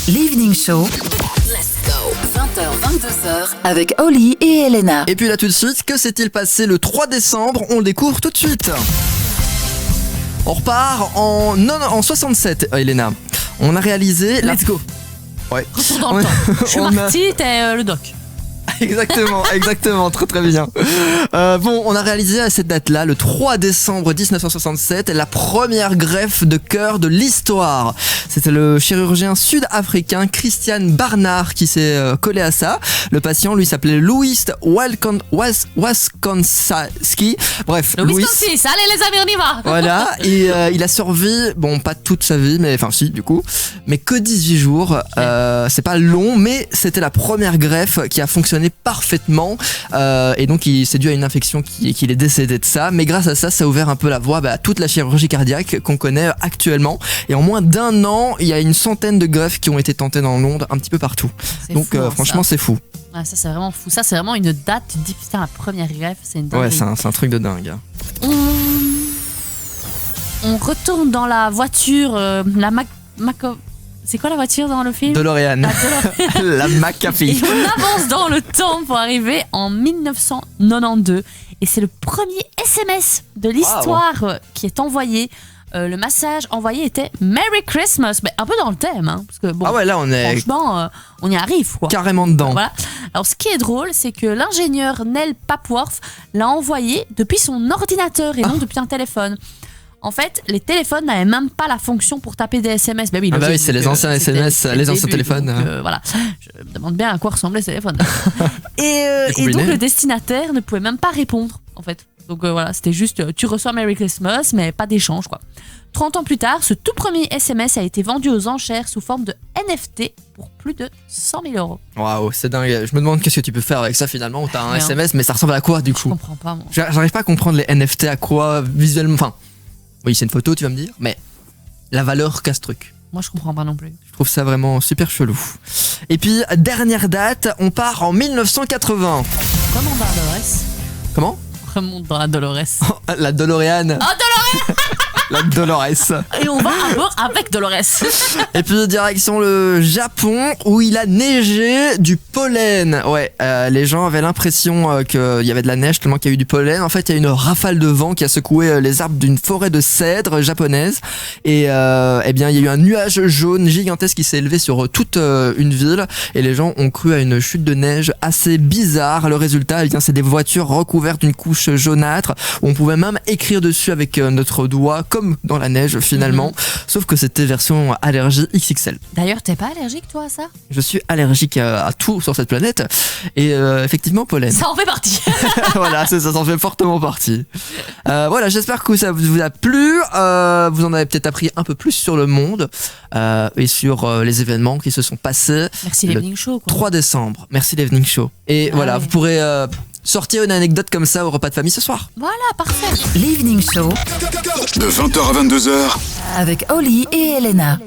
L'Evening Show. Let's go. 20h-22h avec Oli et Elena. Et puis là tout de suite, que s'est-il passé le 3 décembre? On le découvre tout de suite. On repart en 67, Elena. On a réalisé... Let's go. Ouais. Retour dans le temps. Je suis Marty, t'es le doc. Exactement, très bien. On a réalisé à cette date-là, le 3 décembre 1967, la première greffe de cœur de l'histoire. C'était le chirurgien sud-africain Christian Barnard qui s'est collé à ça. Le patient, lui, s'appelait Louis Waskonski. Bref, Louis. Allez les amis, on y va. Voilà, et il a survécu, pas toute sa vie, mais si, du coup, mais que 18 jours. C'est pas long, mais c'était la première greffe qui a fonctionné parfaitement, et donc c'est dû à une infection qu'il est décédé de ça, mais grâce à ça a ouvert un peu la voie à toute la chirurgie cardiaque qu'on connaît actuellement, et en moins d'1 an il y a une centaine de greffes qui ont été tentées dans le monde un petit peu partout. Donc fou, franchement c'est fou. Ah, ça c'est vraiment fou, ça c'est vraiment une date, tu te dis putain la première greffe c'est une dinguerie. Ouais, c'est un truc de dingue. On retourne dans la voiture, c'est quoi la voiture dans le film? DeLorean. La McAfee. Et on avance dans le temps pour arriver en 1992. Et c'est le premier SMS de l'histoire qui est envoyé. Le message envoyé était Merry Christmas. Mais un peu dans le thème. Hein, parce que, là on est... Franchement, on y arrive. Quoi. Carrément dedans. Voilà. Alors ce qui est drôle, c'est que l'ingénieur Neil Papworth l'a envoyé depuis son ordinateur et non depuis un téléphone. En fait, les téléphones n'avaient même pas la fonction pour taper des SMS. Oui, c'est les anciens SMS, les anciens téléphones. Donc, voilà. Je me demande bien à quoi ressemblait ce téléphone. et donc, le destinataire ne pouvait même pas répondre, en fait. Donc voilà, c'était juste, tu reçois Merry Christmas, mais pas d'échange, quoi. 30 ans plus tard, ce tout premier SMS a été vendu aux enchères sous forme de NFT pour plus de 100 000 euros. Waouh, c'est dingue. Je me demande qu'est-ce que tu peux faire avec ça finalement. T'as un SMS, mais ça ressemble à quoi du coup? Je comprends pas, moi. J'arrive pas à comprendre les NFT, à quoi visuellement. Enfin, oui, c'est une photo, tu vas me dire, mais la valeur casse truc. Moi, je comprends pas non plus. Je trouve ça vraiment super chelou. Et puis, dernière date, on part en 1980. Remonte dans la Dolores. Comment? Remonte dans la Dolores. La DeLorean. Oh, Dolores. La Dolores. Et on va à bord avec Dolores. Et puis direction le Japon où il a neigé du pollen. Ouais, les gens avaient l'impression qu'il y avait de la neige tellement qu'il y a eu du pollen. En fait, il y a eu une rafale de vent qui a secoué les arbres d'une forêt de cèdres japonaise. Et il y a eu un nuage jaune gigantesque qui s'est élevé sur toute une ville. Et les gens ont cru à une chute de neige assez bizarre. Le résultat, c'est des voitures recouvertes d'une couche jaunâtre où on pouvait même écrire dessus avec notre doigt, comme dans la neige finalement, sauf que c'était version allergie XXL. D'ailleurs, t'es pas allergique toi à ça? Je suis allergique à tout sur cette planète et effectivement pollen. Ça en fait partie. Voilà, ça en fait fortement partie. Voilà, j'espère que ça vous a plu. Vous en avez peut-être appris un peu plus sur le monde et sur les événements qui se sont passés. Merci l'Evening Show. 3 décembre. Merci l'Evening Show. Et voilà, vous pourrez sortir une anecdote comme ça au repas de famille ce soir. Voilà, parfait. L'Evening Show. De 20h à 22h. Avec Oli et Elena.